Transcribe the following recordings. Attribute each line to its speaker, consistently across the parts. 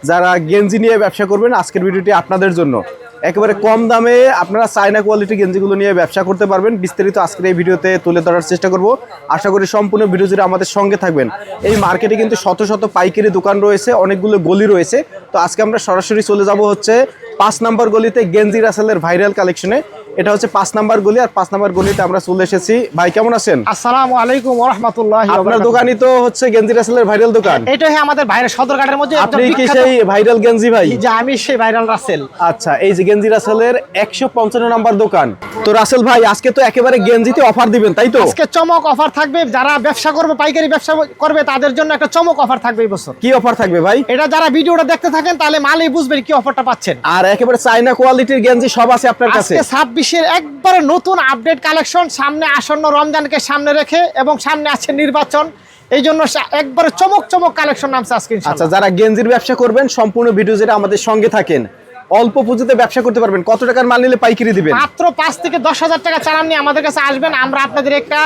Speaker 1: যারা গেঞ্জি নিয়ে ব্যবসা করবেন আজকের ভিডিওটি আপনাদের জন্য। একেবারে কম দামে আপনারা চায়না কোয়ালিটি গেঞ্জিগুলো নিয়ে ব্যবসা করতে পারবেন। বিস্তারিত আজকের এই ভিডিওতে তুলে ধরার চেষ্টা করব। আশা করি সম্পূর্ণ ভিডিও জুড়ে আমাদের সঙ্গে থাকবেন। এই মার্কেটে কিন্তু শত শত পাইকারি দোকান রয়েছে, অনেকগুলো গলি রয়েছে। তো আজকে আমরা সরাসরি চলে যাব হচ্ছে 5 নম্বর গলিতে গেঞ্জি রাসেলের ভাইরাল কালেকশনে। এটা হচ্ছে 5 নম্বর গলি, আর 5 নম্বর গলিতে আমরা চলে এসেছি। ভাই কেমন আছেন?
Speaker 2: আসসালামু আলাইকুম ওয়া রাহমাতুল্লাহি ওয়া
Speaker 1: আপনার
Speaker 2: বারাকাতুহু।
Speaker 1: দোকানই তো হচ্ছে গেঞ্জি রাসেলের ভাইরাল দোকান।
Speaker 2: এটা আমাদের ভাইরাল সদরঘাটের মধ্যে
Speaker 1: আপনি কি সেই ভাইরাল গেঞ্জি ভাই?
Speaker 2: যে আমি সেই ভাইরাল রাসেল।
Speaker 1: আচ্ছা, এই যে গেঞ্জি রাসেলের 155 নম্বর দোকান। তো রাসেল ভাই আজকে তো একেবারে গেঞ্জিতে অফার দিবেন, তাই তো?
Speaker 2: আজকে চমক অফার থাকবে, যারা ব্যবসা করবে, পাইকারি ব্যবসা করবে তাদের জন্য একটা চমক অফার থাকবে এই বছর।
Speaker 1: কি অফার থাকবে ভাই?
Speaker 2: এটা যারা ভিডিওটা দেখতে থাকেন তাহলে মালেই বুঝবেন কি অফারটা পাচ্ছেন।
Speaker 1: আর একেবারে চায়না কোয়ালিটির গেঞ্জি সব আছে আপনার কাছে।
Speaker 2: আজকে 26 এর একবারে নতুন আপডেট কালেকশন, সামনে আসন্ন রমজানকে সামনে রেখে এবং সামনে আছে নির্বাচন, এই জন্য একবারে চমক চমক কালেকশন নামছে আজকে ইনশাআল্লাহ।
Speaker 1: আচ্ছা, যারা গেঞ্জির ব্যবসা করবেন সম্পূর্ণ ভিডিও যেটা আমাদের সঙ্গে থাকেন, অল্প পুঁজিতে ব্যবসা করতে পারবেন। কত টাকার মাল নিলে পাইকারি দিবেন?
Speaker 2: মাত্র 5 থেকে 10,000 টাকা চালান নিয়ে আমাদের কাছে আসবেন, আমরা আপনাদের একটা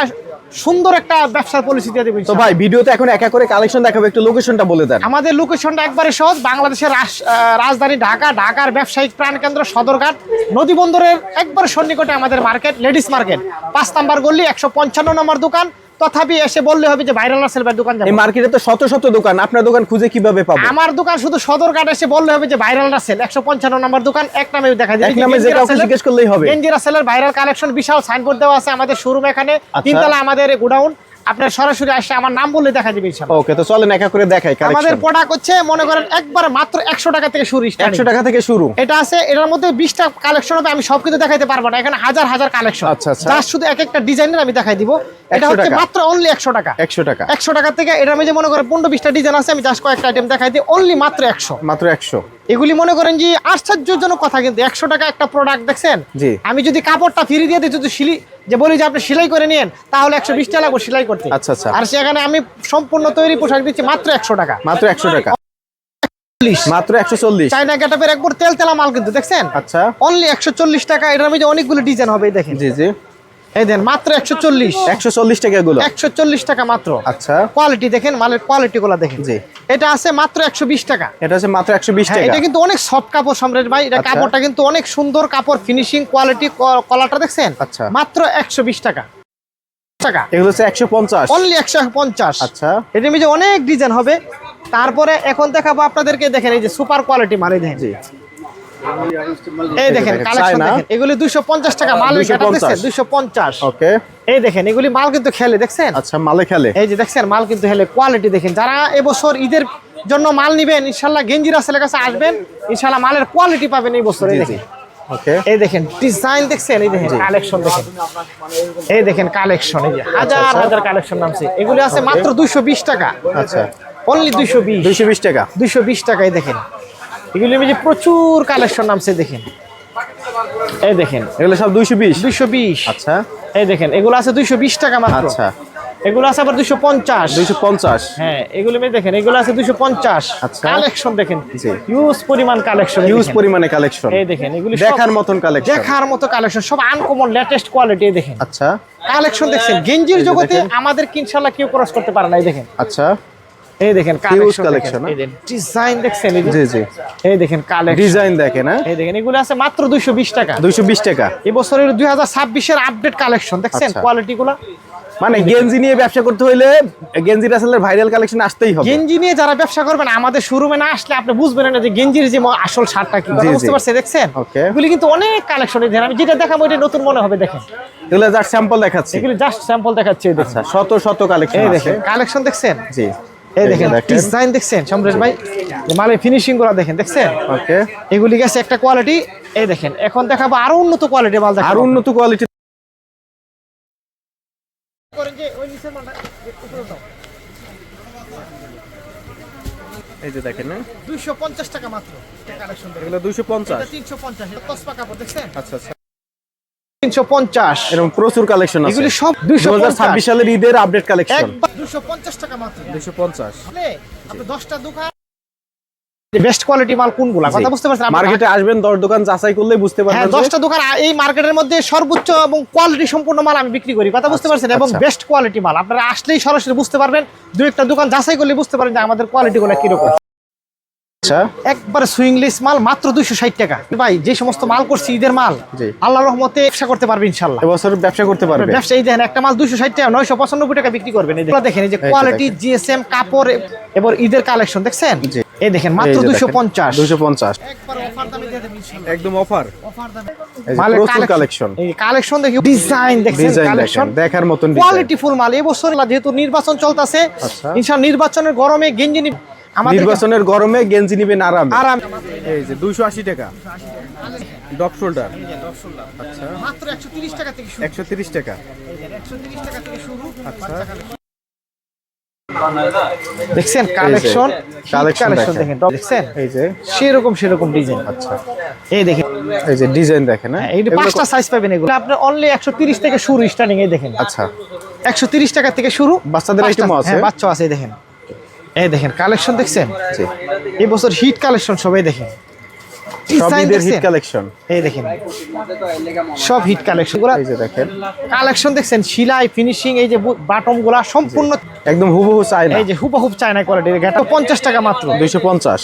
Speaker 2: সুন্দর একটা ব্যবসার পলিসি দিয়ে দেব।
Speaker 1: তো ভাই ভিডিওতে এখন একা করে কালেকশন দেখাবো, একটু লোকেশনটা বলে দেন।
Speaker 2: আমাদের লোকেশনটা একবারে সহজ, বাংলাদেশের রাজধানী ঢাকা, ঢাকার ব্যবসায়িক প্রাণকেন্দ্র সদরঘাট, নদী বন্দরের একবারে সন্নিকটে আমাদের মার্কেট, লেডিস মার্কেট, 5 নম্বর গলি, 155 নম্বর দোকান। তথাপি এসে বললে হবে যে ভাইরাল রাসেল ভাইয়ের দোকান যাবে।
Speaker 1: এই মার্কেটে তো শত শত দোকান, আপনার দোকান খুঁজে কিভাবে পাবো?
Speaker 2: আমার দোকান শুধু সদরঘাট এসে বললে হবে যে ভাইরাল রাসেল 155 নম্বর দোকান, এক নামে দেখা যায়।
Speaker 1: এক নামে যে কাউকে জিজ্ঞেস করলেই হবে।
Speaker 2: গেঞ্জি রাসেলের ভাইরাল কালেকশন, বিশাল সাইনবোর্ড দেওয়া আছে আমাদের শোরুম এখানে, 3 তলা আমাদের গোডাউন। আপনার সরাসরি আসে আমার নাম বললে দেখা দিবে ইনশাআল্লাহ।
Speaker 1: ওকে, তো চলেন একা করে দেখাই কালেকশন।
Speaker 2: আমাদের প্রোডাক্ট হচ্ছে মনে করেন একবার মাত্র 100 টাকা থেকে শুরু।
Speaker 1: 100 টাকা থেকে শুরু।
Speaker 2: এটা আছে, এটার মধ্যে 20টা কালেকশন হবে, আমি সবকিছু দেখাইতে পারবো না, এখানে হাজার হাজার কালেকশন।
Speaker 1: আচ্ছা আচ্ছা,
Speaker 2: জাস্ট শুধু এক একটা ডিজাইনের আমি দেখাই দিব। এটা হচ্ছে মাত্র অনলি 100 টাকা।
Speaker 1: 100 টাকা।
Speaker 2: 100 টাকা থেকে এটার মধ্যে মনে করেন 15-20টা ডিজাইন আছে, আমি জাস্ট কয়েকটা আইটেম দেখাই দিই, অনলি মাত্র 100।
Speaker 1: মাত্র 100।
Speaker 2: এগুলি মনে করেন যে আশ্চর্যজনক কথা, কিন্তু 100 টাকা একটা প্রোডাক্ট দেখছেন।
Speaker 1: জি।
Speaker 2: আমি যদি কাপড়টা ফ্রি দিয়ে দিই, যদি যে বলি যে আপনি সেলাই করে নিন, তাহলে 120 টাকা লাগবে সেলাই করতে।
Speaker 1: আচ্ছা আচ্ছা।
Speaker 2: আর সেখানে আমি সম্পূর্ণ তৈরি পোশাক দিচ্ছি মাত্র 100 টাকা।
Speaker 1: মাত্র 100 টাকা। মাত্র 140।
Speaker 2: চাইনা গেটআপের একবার তেলতেলা মাল কিন্তু দেখছেন।
Speaker 1: আচ্ছা,
Speaker 2: অনলি 140 টাকা। এটার মধ্যে অনেকগুলো ডিজাইন হবে, এই দেখেন।
Speaker 1: জি জি,
Speaker 2: এই দেন মাত্র 140।
Speaker 1: 140 টাকা এগুলো।
Speaker 2: 140 টাকা মাত্র।
Speaker 1: আচ্ছা,
Speaker 2: কোয়ালিটি দেখেন, মালের কোয়ালিটি গুলো দেখেন।
Speaker 1: জি।
Speaker 2: এটা আছে মাত্র 120 টাকা।
Speaker 1: এটা আছে মাত্র 120 টাকা।
Speaker 2: এটা কিন্তু অনেক সফট কাপড় সম্রাট ভাই, এটা কাপড়টা কিন্তু অনেক সুন্দর কাপড়, ফিনিশিং কোয়ালিটি, কলারটা দেখছেন।
Speaker 1: আচ্ছা,
Speaker 2: মাত্র 120 টাকা।
Speaker 1: এগুলো হচ্ছে 150।
Speaker 2: অনলি 150।
Speaker 1: আচ্ছা,
Speaker 2: এটার মধ্যে অনেক ডিজাইন হবে। তারপরে এখন দেখাবো আপনাদেরকে, দেখেন এই যে সুপার কোয়ালিটি মাল, এই দেখেন।
Speaker 1: জি।
Speaker 2: এই দেখেন কালেকশন দেখেন, এগুলি 250 টাকা মাল, এটা দেখছেন 250।
Speaker 1: ওকে,
Speaker 2: এই দেখেন এগুলি মাল কিন্তু খেলে দেখছেন।
Speaker 1: আচ্ছা, মালে খেলে।
Speaker 2: এই যে দেখছেন মাল কিন্তু হেলে, কোয়ালিটি দেখেন। যারা এবছর ঈদের জন্য মাল নিবেন ইনশাআল্লাহ গেঞ্জি রাসেলের কাছে আসবেন, ইনশাআল্লাহ মালের কোয়ালিটি পাবেন এই বছর। এই দেখেন,
Speaker 1: ওকে,
Speaker 2: এই দেখেন ডিজাইন দেখছেন, এই দেখেন কালেকশন দেখেন, এই দেখেন কালেকশন, এই যে হাজার হাজার কালেকশন নামছে। এগুলি আছে মাত্র 220 টাকা।
Speaker 1: আচ্ছা,
Speaker 2: অনলি
Speaker 1: 220 টাকা।
Speaker 2: 220 টাকায় দেখেন। এগুলি যে প্রচুর কালেকশন নামছে দেখেন। এই দেখেন
Speaker 1: এগুলো সব 220।
Speaker 2: 220।
Speaker 1: আচ্ছা,
Speaker 2: এই দেখেন এগুলো আছে 220 টাকা মাত্র।
Speaker 1: আচ্ছা,
Speaker 2: এগুলো আছে আবার 250।
Speaker 1: 250।
Speaker 2: হ্যাঁ, এগুলো দেখেন, এগুলো আছে 250।
Speaker 1: আচ্ছা,
Speaker 2: কালেকশন দেখেন,
Speaker 1: জি,
Speaker 2: হিউজ পরিমাণ কালেকশন,
Speaker 1: হিউজ পরিমাণে কালেকশন।
Speaker 2: এই দেখেন এগুলো
Speaker 1: দেখার মতন কালেকশন,
Speaker 2: দেখার মতো কালেকশন, সব আনকমন লেটেস্ট কোয়ালিটি। এই দেখেন
Speaker 1: আচ্ছা,
Speaker 2: কালেকশন দেখছেন, গেঞ্জির জগতে আমাদের ইনশাআল্লাহ কেউ ক্রস করতে পারে না। এই দেখেন,
Speaker 1: আচ্ছা,
Speaker 2: এই দেখেন
Speaker 1: কালেকশন,
Speaker 2: এই দেখেন ডিজাইন দেখছেন, এই
Speaker 1: জি জি,
Speaker 2: এই দেখেন কালেকশন,
Speaker 1: ডিজাইন দেখেন। হ্যাঁ,
Speaker 2: এই দেখেন এগুলো আছে মাত্র 220 টাকা।
Speaker 1: 220 টাকা।
Speaker 2: এই বছরের 2026 এর আপডেট কালেকশন দেখছেন, কোয়ালিটি গুলো।
Speaker 1: মানে গেঞ্জি নিয়ে ব্যবসা করতে হইলে গেঞ্জি রাসেলের ভাইরাল কালেকশন আসতেই হবে।
Speaker 2: গেঞ্জি নিয়ে যারা ব্যবসা করবেন আমাদের শোরুমে না আসলে আপনি বুঝবেন না যে গেঞ্জির যে আসল শার্টটা কি, বুঝতে পারছেন। দেখছেন এগুলি কিন্তু অনেক কালেকশন, আমি যেটা দেখাবো এটা নতুন মনে হবে। দেখেন
Speaker 1: এগুলো জাস্ট স্যাম্পল দেখাচ্ছি,
Speaker 2: এগুলি জাস্ট স্যাম্পল দেখাচ্ছি।
Speaker 1: আচ্ছা, শত শত কালেকশন
Speaker 2: এই
Speaker 1: আছে।
Speaker 2: দেখেন কালেকশন দেখছেন,
Speaker 1: জি,
Speaker 2: এই দেখেন ডিজাইন দেখছেন সম্রাট ভাই, মালের ফিনিশিং গুলো দেখেন দেখছেন।
Speaker 1: ওকে,
Speaker 2: এগুলি গেছে একটা কোয়ালিটি। এই দেখেন এখন দেখাবো আরো উন্নত কোয়ালিটি মাল, দেখাবো
Speaker 1: আরো উন্নত কোয়ালিটি। এই যে দেখেন
Speaker 2: 250 টাকা মাত্র কালেকশন।
Speaker 1: এগুলো 250।
Speaker 2: 350 এটা তসপা কাপড় দেখছেন।
Speaker 1: আচ্ছা আচ্ছা,
Speaker 2: 350।
Speaker 1: এরকম প্রচুর কালেকশন আছে।
Speaker 2: এগুলি সব
Speaker 1: 2026 সালের ঈদের আপডেট কালেকশন।
Speaker 2: 250 টাকা মাত্র।
Speaker 1: 250।
Speaker 2: আপনি 10টা দোকান, বেস্ট কোয়ালিটি মাল কোনগুলা কথা বুঝতে পারছেন।
Speaker 1: মার্কেটে আসবেন, 10 দোকান যাচাই করলেই বুঝতে পারবেন।
Speaker 2: 10টা দোকান এই মার্কেটের মধ্যে সর্বোচ্চ এবং কোয়ালিটি সম্পূর্ণ মাল আমি বিক্রি করি, কথা বুঝতে পারছেন, এবং বেস্ট কোয়ালিটি মাল। আপনারা আসলেই সরাসরি বুঝতে পারবেন, দুই একটা দোকান যাচাই করলে বুঝতে পারেন যে আমাদের কোয়ালিটি গুলো কিরকম।
Speaker 1: আচ্ছা
Speaker 2: একবার সুইংলেস মাল মাত্র 260 টাকা ভাই। যে সমস্ত মাল করছি ঈদের মাল,
Speaker 1: জি।
Speaker 2: আল্লাহর রহমতে ব্যবসা করতে পারবে ইনশাআল্লাহ।
Speaker 1: এবছর ব্যবসা করতে পারবে।
Speaker 2: ব্যবসা এই দেখেন একটা মাল 260 টাকা 995 টাকা বিক্রি করবেন। এই দেখেন এই যে কোয়ালিটি জিএসএম কাপড় এবং ঈদের কালেকশন দেখছেন।
Speaker 1: জি।
Speaker 2: এই দেখেন মাত্র 250
Speaker 1: 250
Speaker 2: একবার অফার দামে দিয়ে দেব ইনশাআল্লাহ।
Speaker 1: একদম অফার।
Speaker 2: অফার দামে
Speaker 1: মালের কালেকশন,
Speaker 2: এই কালেকশন দেখি, ডিজাইন দেখছেন, কালেকশন
Speaker 1: দেখার মতন
Speaker 2: কোয়ালিটিফুল মাল। এবছর যেহেতু নির্বাচন চলতেছে,
Speaker 1: আচ্ছা।
Speaker 2: ইনশাআল্লাহ নির্বাচনের গরমে গেঞ্জি আমাদের
Speaker 1: নির্বাচনের গরমে গেঞ্জি নিবেন আরামে।
Speaker 2: আরাম।
Speaker 1: এই যে 280 টাকা ডপ শোল্ডার। আচ্ছা
Speaker 2: মাত্র 130 টাকা থেকে শুরু।
Speaker 1: 130 টাকা।
Speaker 2: 130 টাকা থেকে শুরু।
Speaker 1: আচ্ছা
Speaker 2: দেখছেন কালেকশন,
Speaker 1: কালেকশন
Speaker 2: দেখেন দেখছেন
Speaker 1: এই যে
Speaker 2: সেরকম ডিজাইন।
Speaker 1: আচ্ছা
Speaker 2: এই দেখেন
Speaker 1: এই যে ডিজাইন দেখেন। হ্যাঁ
Speaker 2: এই পাঁচটা সাইজ পাবেন এগুলো আপনি অনলি 130 থেকে শুরু স্টার্টিং। এই দেখেন
Speaker 1: আচ্ছা
Speaker 2: 130 টাকা থেকে শুরু।
Speaker 1: বাচ্চাদের আইটেমও আছে।
Speaker 2: হ্যাঁ বাচ্চা আছে। এই দেখেন, এই দেখেন কালেকশন দেখছেন।
Speaker 1: জি
Speaker 2: এই বছর হিট কালেকশন সবাই দেখেন।
Speaker 1: সব ঈদের হিট কালেকশন।
Speaker 2: এই দেখেন সব হিট কালেকশন গুলো।
Speaker 1: এই যে দেখেন
Speaker 2: কালেকশন দেখছেন, সেলাই ফিনিশিং, এই যে বাটম গুলা সম্পূর্ণ
Speaker 1: একদম হুবহু চায়না।
Speaker 2: এই যে হুবহুব চায়না কোয়ালিটির। এটা 50 টাকা মাত্র।
Speaker 1: 250।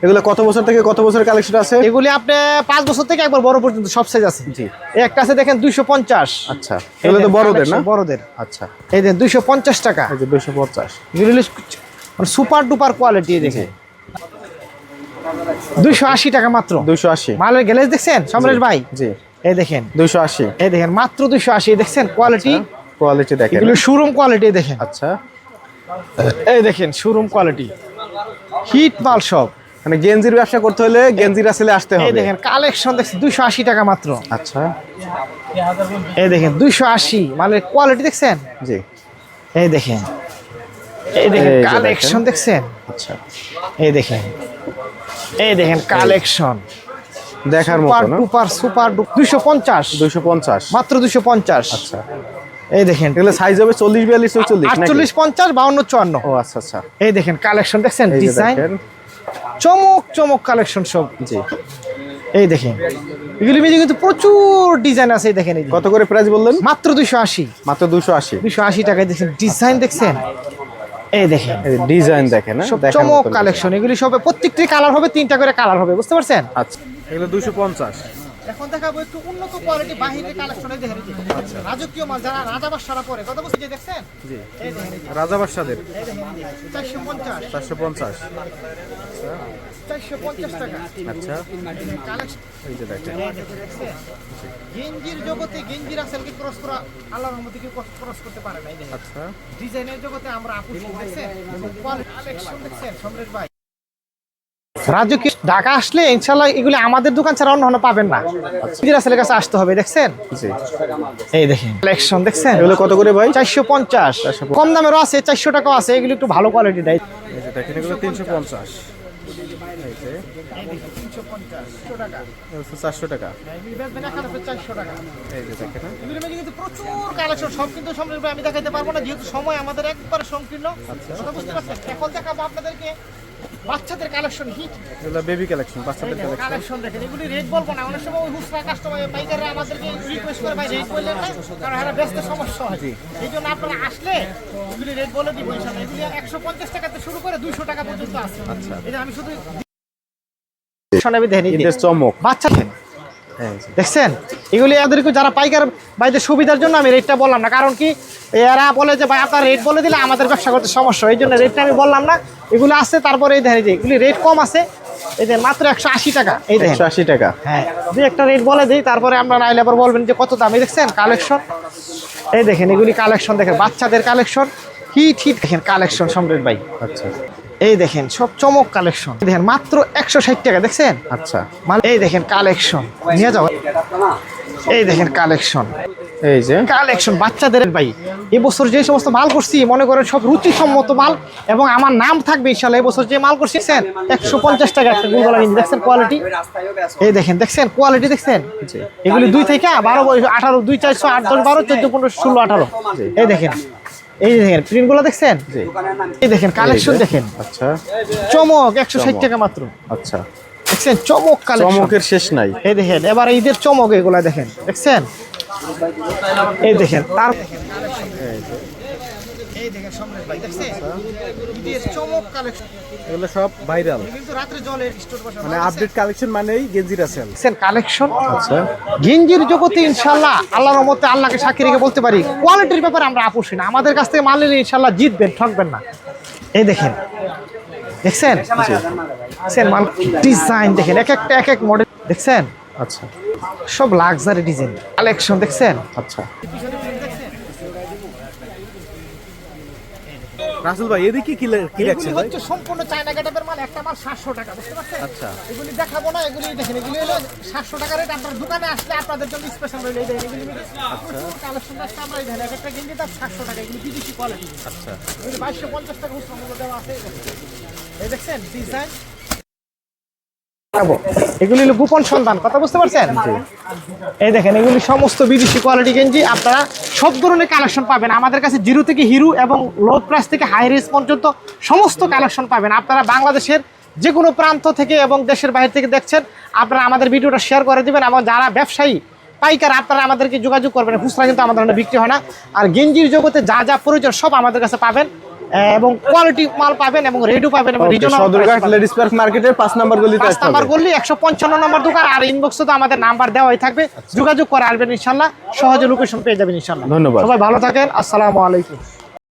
Speaker 1: এগুলো কত বছর থেকে কত বছরের কালেকশন আছে?
Speaker 2: এগুলি আপনি 5 বছর থেকে একবার বড় পর্যন্ত সব সাইজ আছে।
Speaker 1: জি।
Speaker 2: এই একটা আছে দেখেন 250।
Speaker 1: আচ্ছা এগুলো তো বড়দের না?
Speaker 2: বড়দের।
Speaker 1: আচ্ছা
Speaker 2: এই দেখেন 250 টাকা।
Speaker 1: এই যে 250।
Speaker 2: এগুলি মানে সুপার ডুপার কোয়ালিটি। দেখেন 280 টাকা মাত্র।
Speaker 1: 280
Speaker 2: মালের গ্যালেজ দেখছেন সমরেশ ভাই?
Speaker 1: জি
Speaker 2: এই দেখেন
Speaker 1: 280।
Speaker 2: এই দেখেন মাত্র 280। দেখছেন কোয়ালিটি,
Speaker 1: কোয়ালিটি দেখেন।
Speaker 2: এগুলো শোরুম কোয়ালিটি দেখেন।
Speaker 1: আচ্ছা
Speaker 2: এই দেখেন শোরুম কোয়ালিটি, হিট মাল সব।
Speaker 1: মানে গেঞ্জির ব্যবসা করতে হলে গেঞ্জির আসলে আসতে
Speaker 2: এই
Speaker 1: হবে।
Speaker 2: দেখেন কালেকশন দেখছেন 280 টাকা মাত্র।
Speaker 1: আচ্ছা
Speaker 2: এই দেখেন 280 মালের কোয়ালিটি দেখছেন।
Speaker 1: জি
Speaker 2: এই দেখেন, এই দেখেন
Speaker 1: এই যে
Speaker 2: কালেকশন
Speaker 1: দেখেন।
Speaker 2: দেখছেন।
Speaker 1: আচ্ছা
Speaker 2: এই দেখেন, এই দেখেন কালেকশন
Speaker 1: দেখার
Speaker 2: সুপার
Speaker 1: মতো না?
Speaker 2: ডুপার সুপার 250
Speaker 1: 250
Speaker 2: মাত্র 250।
Speaker 1: আচ্ছা
Speaker 2: এই দেখেন
Speaker 1: এগুলো সাইজ হবে 40 42 44 নাকি?
Speaker 2: 48 50 52 54।
Speaker 1: ও আচ্ছা আচ্ছা
Speaker 2: এই দেখেন কালেকশন দেখছেন,
Speaker 1: এই যে
Speaker 2: ডিজাইন
Speaker 1: দেখেন।
Speaker 2: চমক চমক কালেকশন সব।
Speaker 1: জি
Speaker 2: এই দেখেন এগুলি মধ্যে কিন্তু প্রচুর ডিজাইন আছে। এই দেখেন এই যে
Speaker 1: কত করে প্রাইস বললেন?
Speaker 2: মাত্র 280।
Speaker 1: মাত্র 280।
Speaker 2: 280 টাকায় দেখছেন, ডিজাইন দেখছেন। এই দেখেন
Speaker 1: এই ডিজাইন দেখেন।
Speaker 2: সব
Speaker 1: দেখার
Speaker 2: চমক
Speaker 1: মতো
Speaker 2: কালেকশন। এগুলি সব প্রত্যেকটি কালার হবে, 3টা করে কালার হবে, বুঝতে পারছেন?
Speaker 1: আচ্ছা এগুলো 250।
Speaker 2: এখন দেখাবো একটু উন্নত কোয়ালিটি বাহিরের কালেকশন। এই দেখেন আচ্ছা রাজকীয় মাল, যারা রাজাবাসারা পরে কথা বলছি যে দেখছেন।
Speaker 1: জি
Speaker 2: এই দেখেন এই যে,
Speaker 1: রাজা বাদশাদের
Speaker 2: এই দেখেন 450
Speaker 1: 450।
Speaker 2: 450 টাকা।
Speaker 1: আচ্ছা
Speaker 2: কালেকশন
Speaker 1: এই যে দেখেন।
Speaker 2: গেঞ্জির জগতে গেঞ্জির আসলকে ক্রস করা আল্লাহর রহমতে কেউ ক্রস করতে পারে না। এই দেখেন
Speaker 1: আচ্ছা
Speaker 2: ডিজাইনের জগতে আমরা আপুষ দেখছেন, কোয়ালিটি কালেকশন দেখছেন সমরেশ ভাই। রাজকীয় ঢাকা আসলে ইনশাআল্লাহ এগুলি আমাদের দোকান ছাড়া অন্য পাবেন না। গেঞ্জির আসলের কাছে আসতে হবে। দেখছেন
Speaker 1: জি
Speaker 2: এই দেখেন কালেকশন দেখছেন।
Speaker 1: এগুলো কত করে ভাই?
Speaker 2: 450। কম দামেরও আছে, 400 টাকাও আছে। এগুলো একটু ভালো কোয়ালিটি দেয়।
Speaker 1: এই যে দেখেন এগুলো 350। এই যে
Speaker 2: 350 টাকা।
Speaker 1: এগুলো 400 টাকা।
Speaker 2: এগুলি বেচবেন 1400 টাকা।
Speaker 1: এই যে দেখেন।
Speaker 2: এগুলির মধ্যে কিন্তু প্রচুর কালেকশন, সব কিন্তু সমরেশ ভাই আমি দেখাইতে পারবো না যেহেতু সময় আমাদের একবারে সংকীর্ণ। কথা বুঝতে পারছেন? এখন দেখাবো আপনাদেরকে বাচ্চাদের কালেকশন, হিট
Speaker 1: এগুলো বেবি কালেকশন, বাচ্চাদের কালেকশন।
Speaker 2: কালেকশন দেখেন। এগুলি রেট বলবো না, অনেক সময় ওই হুসরা কাস্টমার পাইকাররা আমাদেরকে রিকোয়েস্ট করে ভাই রেট বললেন না, কারণ এরা ব্যস্ত সমস্যা হয়। এই জন্য আপনারা আসলে এগুলি রেট বলে দিব ইনশাআল্লাহ। এগুলি 150 টাকাতে শুরু করে 200 টাকা পর্যন্ত আছে।
Speaker 1: আচ্ছা
Speaker 2: এটা আমি শুধু শোনাবি দেখেন।
Speaker 1: ঈদের চমক।
Speaker 2: বাচ্চা দেখেন
Speaker 1: এই যে
Speaker 2: দেখছেন, এগুলি এদেরকে যারা পাইকার ভাইদের সুবিধার জন্য আমি রেটটা বললাম না, কারণ কি এরা বলে যে ভাই আপনার রেট বলে দিলে আমাদের ব্যবসা করতে সমস্যা, এই জন্য রেটটা আমি বললাম না। এগুলো আছে তারপরে এই দেখেন যে এগুলি রেট কম আছে। এই দেখেন মাত্র 180 টাকা। এই দেখেন
Speaker 1: 180 টাকা।
Speaker 2: হ্যাঁ দুই একটা রেট বলে দিই, তারপরে আমরা নাইলে আবার বলবেন যে কত দাম। এই দেখছেন কালেকশন, এই দেখেন এগুলি কালেকশন দেখেন, বাচ্চাদের কালেকশন হিট হিট দেখেন কালেকশন সম্রাট ভাই।
Speaker 1: আচ্ছা
Speaker 2: এই দেখেন সব চমক কালেকশন। দেখেন মাত্র 160 টাকা। দেখছেন
Speaker 1: আচ্ছা
Speaker 2: মাল। এই দেখেন কালেকশন নিয়ে যাও। এই দেখেন কালেকশন,
Speaker 1: এই যে
Speaker 2: কালেকশন বাচ্চাদের ভাই। এবছর যে সমস্ত মাল করছি মনে করেন সব রুচিসম্মত মাল, এবং আমার নাম থাকবে ইনশাআল্লাহ। এবছর যে মাল করছি দেখছেন 150 টাকা একটা গুলগলা গেঞ্জি। দেখছেন কোয়ালিটি, এই দেখেন দেখছেন কোয়ালিটি দেখছেন। এগুলি 2 থেকে 12 18 2 400 8 10 12 14 15 16 18। এই দেখেন, এই দেখেন প্রিন্টগুলো দেখছেন। এই দেখেন কালেকশন দেখেন।
Speaker 1: আচ্ছা
Speaker 2: চমক 160 টাকা মাত্র।
Speaker 1: আচ্ছা
Speaker 2: দেখছেন চমক কালেকশন,
Speaker 1: চমকের শেষ নাই।
Speaker 2: এই দেখেন এবার ঈদের চমক এগুলা দেখেন। দেখছেন এই দেখেন তার এই দেখেন দেখেন সমরেশ ভাই দেখছেন ঈদের চমক কালেকশন
Speaker 1: এগুলো সব ভাইরাল,
Speaker 2: কিন্তু রাত্রে জলের স্টোর বসা
Speaker 1: মানে আপডেট কালেকশন মানেই গেঞ্জিরা সেল।
Speaker 2: দেখছেন কালেকশন।
Speaker 1: আচ্ছা,
Speaker 2: গেঞ্জির জগতে ইনশাআল্লাহ আল্লাহর রহমতে আল্লাহকে সাক্ষী রেখে বলতে পারি কোয়ালিটির ব্যাপারে আমরা আপোষী না। আমাদের কাছ থেকে মাল নিলে ইনশাআল্লাহ জিতবেন, ঠকবেন না। এই দেখেন, দেখছেন দেখছেন মাল ডিজাইন দেখেন, এক একটা এক এক মডেল দেখছেন।
Speaker 1: আচ্ছা
Speaker 2: সব লাক্সারি ডিজাইন কালেকশন দেখছেন।
Speaker 1: আচ্ছা রাসেল ভাই, এদিকে কি
Speaker 2: এগুলি
Speaker 1: রাখছেন ভাই?
Speaker 2: হচ্ছে সম্পূর্ণ চায়না গেটআপের মাল, একটা মাল 700 টাকা, বুঝতে পারছেন?
Speaker 1: আচ্ছা।
Speaker 2: এগুলি দেখাবো না, এগুলি দেখেন, এগুলি হলো 700 টাকা রেট। আপনার দোকানে আসলে আপনাদের জন্য স্পেশাল রইল। এই দেখেন এগুলি প্রচুর কালেকশন আছে। আমরা এই দেখেন এক একটা গেঞ্জি দাম 700 টাকা, এগুলি বিদেশি কোয়ালিটি।
Speaker 1: আচ্ছা,
Speaker 2: এগুলি 2250 টাকা খুচরা মূল্য দেওয়া আছে। এই দেখছেন ডিজাইন, এগুলি হলো গোপন সন্ধান, কথা বুঝতে পারছেন? এই দেখেন এগুলি সমস্ত বিদেশি কোয়ালিটি গেঞ্জি। আপনারা সব ধরনের কালেকশন পাবেন আমাদের কাছে, জিরো থেকে হিরো এবং লো প্রাইস থেকে হাই রেঞ্জ পর্যন্ত সমস্ত কালেকশন পাবেন। আপনারা বাংলাদেশের যে কোনো প্রান্ত থেকে এবং দেশের বাইরে থেকে দেখছেন, আপনারা আমাদের ভিডিওটা শেয়ার করে দিবেন। এবং যারা ব্যবসায়ী পাইকার, আপনারা আমাদেরকে যোগাযোগ করবেন। খুচরা কিন্তু আমাদের এখানে বিক্রি হয় না। আর গেঞ্জির জগতে যা যা প্রয়োজন সব আমাদের কাছে পাবেন, এবং কোয়ালিটি মাল পাবেন এবং রেডও পাবেন এবং রিজনাল
Speaker 1: সদরঘাট লেডিস পার্ক মার্কেটের 5 নাম্বার গলিতে
Speaker 2: 5
Speaker 1: আসতে
Speaker 2: নাম্বার
Speaker 1: হবে।
Speaker 2: গলি 155 নম্বর দোকান। আর ইনবক্সে তো আমাদের নাম্বার দেওয়াই থাকবে, যোগাযোগ করে আসবেন ইনশাআল্লাহ, সহজে লোকেশন পেয়ে যাবেন ইনশাআল্লাহ।
Speaker 1: ধন্যবাদ।
Speaker 2: সবাই ভালো থাকেন, আসসালামু আলাইকুম।